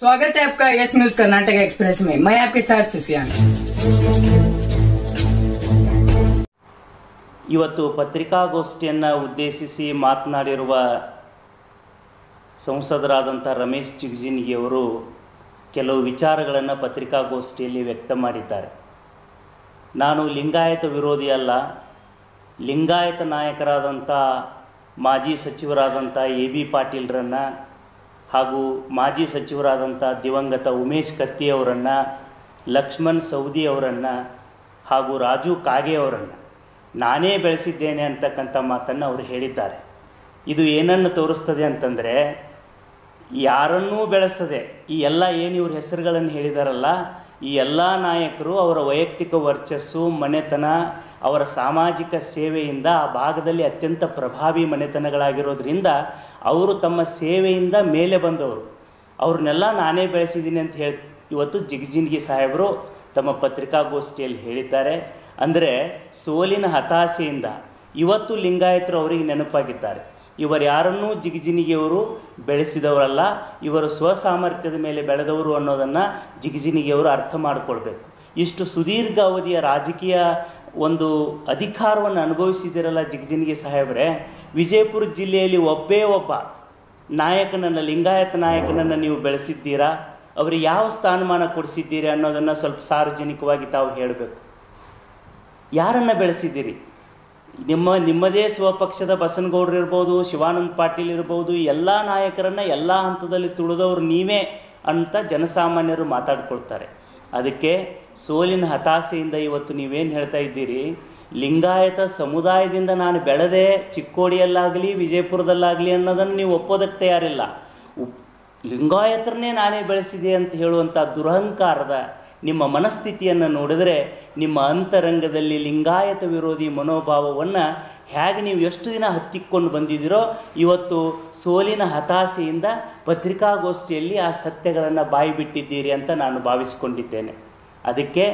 स्वागत है आपका यस न्यूज कर्नाटक एक्सप्रेस में। मैं आपके साथ सुफियान। ಇವತ್ತು ಪತ್ರಿಕಾಗೋಷ್ಠಿಯನ್ನು ಉದ್ದೇಶಿಸಿ ಮಾತನಾಡಿರುವ ಸಂಸದರಾದಂಥ ರಮೇಶ್ ಜಿಗಜಿಣಗಿಯವರು ಕೆಲವು ವಿಚಾರಗಳನ್ನು ಪತ್ರಿಕಾಗೋಷ್ಠಿಯಲ್ಲಿ ವ್ಯಕ್ತ ಮಾಡಿದ್ದಾರೆ. ನಾನು ಲಿಂಗಾಯತ ವಿರೋಧಿ ಅಲ್ಲ, ಲಿಂಗಾಯತ ನಾಯಕರಾದಂಥ ಮಾಜಿ ಸಚಿವರಾದಂಥ AB ಪಾಟೀಲ್ರನ್ನು ಹಾಗೂ ಮಾಜಿ ಸಚಿವರಾದಂಥ ದಿವಂಗತ ಉಮೇಶ್ ಕತ್ತಿ ಅವರನ್ನು, ಲಕ್ಷ್ಮಣ್ ಸವದಿ ಅವರನ್ನು ಹಾಗೂ ರಾಜು ಕಾಗೆ ಅವರನ್ನು ನಾನೇ ಬೆಳೆಸಿದ್ದೇನೆ ಅಂತಕ್ಕಂಥ ಮಾತನ್ನು ಅವರು ಹೇಳಿದ್ದಾರೆ. ಇದು ಏನನ್ನು ತೋರಿಸ್ತದೆ ಅಂತಂದರೆ, ಯಾರನ್ನೂ ಬೆಳೆಸದೆ ಈ ಎಲ್ಲ ಏನು ಇವ್ರ ಹೆಸರುಗಳನ್ನು ಹೇಳಿದಾರಲ್ಲ, ಈ ಎಲ್ಲ ನಾಯಕರು ಅವರ ವೈಯಕ್ತಿಕ ವರ್ಚಸ್ಸು, ಮನೆತನ, ಅವರ ಸಾಮಾಜಿಕ ಸೇವೆಯಿಂದ ಆ ಭಾಗದಲ್ಲಿ ಅತ್ಯಂತ ಪ್ರಭಾವಿ ಮನೆತನಗಳಾಗಿರೋದ್ರಿಂದ ಅವರು ತಮ್ಮ ಸೇವೆಯಿಂದ ಮೇಲೆ ಬಂದವರು. ಅವ್ರನ್ನೆಲ್ಲ ನಾನೇ ಬೆಳೆಸಿದ್ದೀನಿ ಅಂತ ಹೇಳಿ ಇವತ್ತು ಜಿಗಜಿಣಗಿ ಸಾಹೇಬರು ತಮ್ಮ ಪತ್ರಿಕಾಗೋಷ್ಠಿಯಲ್ಲಿ ಹೇಳಿದ್ದಾರೆ. ಅಂದರೆ ಸೋಲಿನ ಹತಾಶೆಯಿಂದ ಇವತ್ತು ಲಿಂಗಾಯತರು ಅವರಿಗೆ ನೆನಪಾಗಿದ್ದಾರೆ. ಇವರು ಯಾರನ್ನೂ ಜಿಗಜಿಣಗಿಯವರು ಬೆಳೆಸಿದವರಲ್ಲ, ಇವರು ಸ್ವಸಾಮರ್ಥ್ಯದ ಮೇಲೆ ಬೆಳೆದವರು ಅನ್ನೋದನ್ನು ಜಿಗಜಿಣಗಿಯವರು ಅರ್ಥ ಮಾಡಿಕೊಳ್ಬೇಕು. ಇಷ್ಟು ಸುದೀರ್ಘ ಅವಧಿಯ ರಾಜಕೀಯ ಒಂದು ಅಧಿಕಾರವನ್ನು ಅನುಭವಿಸಿದಿರಲ್ಲ ಜಿಗಜಿಣಗಿ ಸಾಹೇಬ್ರೆ, ವಿಜಯಪುರ ಜಿಲ್ಲೆಯಲ್ಲಿ ಒಬ್ಬ ನಾಯಕನನ್ನು, ಲಿಂಗಾಯತ ನಾಯಕನನ್ನು ನೀವು ಬೆಳೆಸಿದ್ದೀರಾ? ಅವರಿಗೆ ಯಾವ ಸ್ಥಾನಮಾನ ಕೊಡಿಸಿದ್ದೀರಿ ಅನ್ನೋದನ್ನು ಸ್ವಲ್ಪ ಸಾರ್ವಜನಿಕವಾಗಿ ತಾವು ಹೇಳಬೇಕು. ಯಾರನ್ನು ಬೆಳೆಸಿದ್ದೀರಿ? ನಿಮ್ಮದೇ ಸ್ವಪಕ್ಷದ ಬಸನಗೌಡರು ಇರ್ಬೋದು, ಶಿವಾನಂದ ಪಾಟೀಲ್ ಇರ್ಬೋದು, ಎಲ್ಲ ನಾಯಕರನ್ನು ಎಲ್ಲ ಹಂತದಲ್ಲಿ ತುಳಿದವರು ನೀವೇ ಅಂತ ಜನಸಾಮಾನ್ಯರು ಮಾತಾಡ್ಕೊಳ್ತಾರೆ. ಅದಕ್ಕೆ ಸೋಲಿನ ಹತಾಶೆಯಿಂದ ಇವತ್ತು ನೀವೇನು ಹೇಳ್ತಾ ಇದ್ದೀರಿ, ಲಿಂಗಾಯತ ಸಮುದಾಯದಿಂದ ನಾನು ಬೆಳೆದೆ, ಚಿಕ್ಕೋಡಿಯಲ್ಲಾಗಲಿ ವಿಜಯಪುರದಲ್ಲಾಗಲಿ ಅನ್ನೋದನ್ನು ನೀವು ಒಪ್ಪೋದಕ್ಕೆ ತಯಾರಿಲ್ಲ. ಲಿಂಗಾಯತರನ್ನೇ ನಾನೇ ಬೆಳೆಸಿದೆ ಅಂತ ಹೇಳುವಂಥ ದುರಹಂಕಾರದ ನಿಮ್ಮ ಮನಸ್ಥಿತಿಯನ್ನು ನೋಡಿದರೆ, ನಿಮ್ಮ ಅಂತರಂಗದಲ್ಲಿ ಲಿಂಗಾಯತ ವಿರೋಧಿ ಮನೋಭಾವವನ್ನು ಹೇಗೆ ನೀವು ಎಷ್ಟು ದಿನ ಹತ್ತಿಕ್ಕೊಂಡು ಬಂದಿದ್ದೀರೋ, ಇವತ್ತು ಸೋಲಿನ ಹತಾಶೆಯಿಂದ ಪತ್ರಿಕಾಗೋಷ್ಠಿಯಲ್ಲಿ ಆ ಸತ್ಯಗಳನ್ನು ಬಾಯಿ ಬಿಟ್ಟಿದ್ದೀರಿ ಅಂತ ನಾನು ಭಾವಿಸಿಕೊಂಡಿದ್ದೇನೆ. ಅದಕ್ಕೆ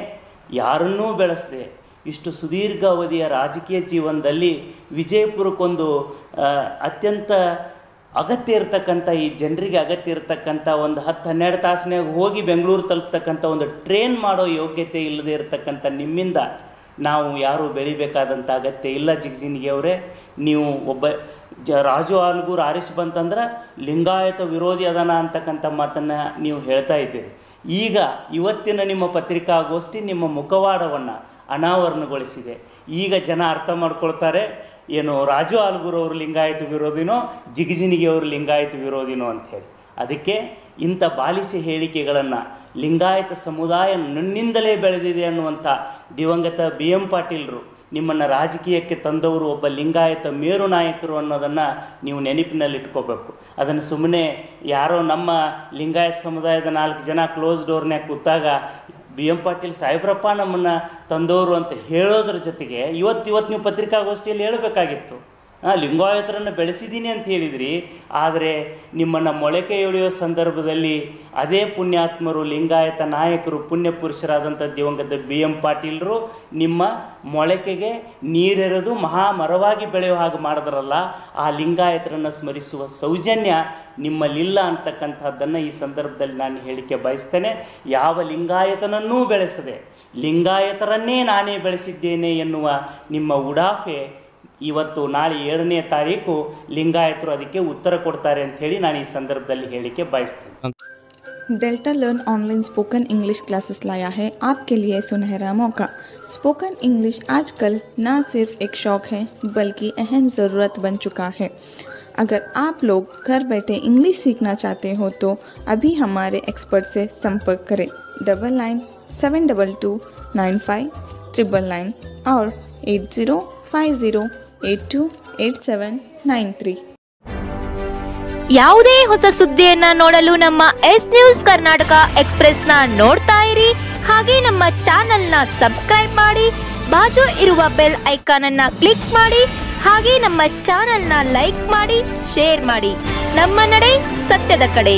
ಯಾರನ್ನೂ ಬೆಳೆಸದೆ ಇಷ್ಟು ಸುದೀರ್ಘ ಅವಧಿಯ ರಾಜಕೀಯ ಜೀವನದಲ್ಲಿ ವಿಜಯಪುರಕ್ಕೊಂದು ಅತ್ಯಂತ ಅಗತ್ಯ ಇರತಕ್ಕಂಥ, ಈ ಜನರಿಗೆ ಅಗತ್ಯ ಇರತಕ್ಕಂಥ ಒಂದು 10-12 ತಾಸಿನಾಗ ಹೋಗಿ ಬೆಂಗಳೂರು ತಲುಪ್ತಕ್ಕಂಥ ಒಂದು ಟ್ರೈನ್ ಮಾಡೋ ಯೋಗ್ಯತೆ ಇಲ್ಲದೆ ಇರತಕ್ಕಂಥ ನಿಮ್ಮಿಂದ ನಾವು ಯಾರೂ ಬೆಳಿಬೇಕಾದಂಥ ಅಗತ್ಯ ಇಲ್ಲ. ಜಿಗಜಿಣಗಿಯವರೇ, ನೀವು ಒಬ್ಬ ರಾಜು ಆಲ್ಗೂರು ಆರಿಸಿ ಬಂತಂದ್ರೆ ಲಿಂಗಾಯತ ವಿರೋಧಿ ಅದಾನ ಅಂತಕ್ಕಂಥ ಮಾತನ್ನು ನೀವು ಹೇಳ್ತಾ ಇದ್ದೀರಿ. ಈಗ ಇವತ್ತಿನ ನಿಮ್ಮ ಪತ್ರಿಕಾಗೋಷ್ಠಿ ನಿಮ್ಮ ಮುಖವಾಡವನ್ನು ಅನಾವರಣಗೊಳಿಸಿದೆ. ಈಗ ಜನ ಅರ್ಥ ಮಾಡ್ಕೊಳ್ತಾರೆ, ಏನು ರಾಜು ಆಲ್ಗೂರು ಅವರು ಲಿಂಗಾಯತ ವಿರೋಧಿನೋ, ಜಿಗಜಿಣಗಿ ಅವರು ಲಿಂಗಾಯತ ವಿರೋಧಿನೋ ಅಂಥೇಳಿ. ಅದಕ್ಕೆ ಇಂಥ ಬಾಲಿಸಿ ಹೇಳಿಕೆಗಳನ್ನು, ಲಿಂಗಾಯತ ಸಮುದಾಯ ನನ್ನಿಂದಲೇ ಬೆಳೆದಿದೆ ಅನ್ನುವಂಥ ದಿವಂಗತ BM ಪಾಟೀಲರು ನಿಮ್ಮನ್ನು ರಾಜಕೀಯಕ್ಕೆ ತಂದವರು ಒಬ್ಬ ಲಿಂಗಾಯತ ಮೇರು ನಾಯಕರು ಅನ್ನೋದನ್ನು ನೀವು ನೆನಪಿನಲ್ಲಿಟ್ಕೋಬೇಕು. ಅದನ್ನು ಸುಮ್ಮನೆ ಯಾರೋ ನಮ್ಮ ಲಿಂಗಾಯತ ಸಮುದಾಯದ 4 ಜನ ಕ್ಲೋಸ್ ಡೋರ್ನ್ಯಾಗ ಕೂತಾಗ BM ಪಾಟೀಲ್ ಸಾಹೇಬ್ರಪ್ಪ ನಮ್ಮನ್ನು ತಂದವರು ಅಂತ ಹೇಳೋದ್ರ ಜೊತೆಗೆ ಇವತ್ತು ನೀವು ಪತ್ರಿಕಾಗೋಷ್ಠಿಯಲ್ಲಿ ಹೇಳಬೇಕಾಗಿತ್ತು, ಲಿಂಗಾಯತರನ್ನು ಬೆಳೆಸಿದ್ದೀನಿ ಅಂತ ಹೇಳಿದ್ರಿ. ಆದರೆ ನಿಮ್ಮನ್ನು ಮೊಳಕೆ ಎಳೆಯೋ ಸಂದರ್ಭದಲ್ಲಿ ಅದೇ ಪುಣ್ಯಾತ್ಮರು, ಲಿಂಗಾಯತ ನಾಯಕರು, ಪುಣ್ಯ ಪುರುಷರಾದಂಥ ದಿವಂಗತ BM ಪಾಟೀಲರು ನಿಮ್ಮ ಮೊಳಕೆಗೆ ನೀರೆರೆದು ಮಹಾಮರವಾಗಿ ಬೆಳೆಯೋ ಹಾಗೆ ಮಾಡಿದ್ರಲ್ಲ, ಆ ಲಿಂಗಾಯತರನ್ನು ಸ್ಮರಿಸುವ ಸೌಜನ್ಯ ನಿಮ್ಮಲ್ಲಿಲ್ಲ ಅಂತಕ್ಕಂಥದ್ದನ್ನು ಈ ಸಂದರ್ಭದಲ್ಲಿ ನಾನು ಹೇಳಿಕೆ ಬಯಸ್ತೇನೆ. ಯಾವ ಲಿಂಗಾಯತನನ್ನೂ ಬೆಳೆಸದೆ ಲಿಂಗಾಯತರನ್ನೇ ನಾನೇ ಬೆಳೆಸಿದ್ದೇನೆ ಎನ್ನುವ ನಿಮ್ಮ ಉಡಾಫೆ ಇವತ್ತು ನಾಳೆ 7ನೇ ತಾರೀಕು ಲಿಂಗಾಯತರು ಅದಕ್ಕೆ ಉತ್ತರ ಕೊಡ್ತಾರೆ ಅಂತ ಹೇಳಿ ನಾನು ಈ ಸಂದರ್ಭದಲ್ಲಿ ಹೇಳಿಕೆ ಬಯಸ್ತೇನೆ. Delta learn online spoken English classes लाया है आपके लिए सुनहरा मौका। स्पोकन इंग्लिश आजकल न सिर्फ एक शौक है बल्कि अहम ज़रूरत बन चुका है। अगर आप लोग घर बैठे इंग्लिश सीखना चाहते हो तो अभी हमारे एक्सपर्ट से संपर्क करें 9972295999 और 8050828793। ಯಾವುದೇ ಹೊಸ ಸುದ್ದಿಯನ್ನ ನೋಡಲು ನಮ್ಮ ಎಸ್ ನ್ಯೂಸ್ ಕರ್ನಾಟಕ ಎಕ್ಸ್ಪ್ರೆಸ್ನ ನೋಡ್ತಾ ಇರಿ. ಹಾಗೆ ನಮ್ಮ ಚಾನೆಲ್ನ ಸಬ್ಸ್ಕ್ರೈಬ್ ಮಾಡಿ, ಬಾಜು ಇರುವ ಬೆಲ್ ಐಕಾನ್ ಅನ್ನ ಕ್ಲಿಕ್ ಮಾಡಿ. ಹಾಗೆ ನಮ್ಮ ಚಾನೆಲ್ನ ಲೈಕ್ ಮಾಡಿ, ಶೇರ್ ಮಾಡಿ. ನಮ್ಮ ನಡೆ ಸತ್ಯದ ಕಡೆ.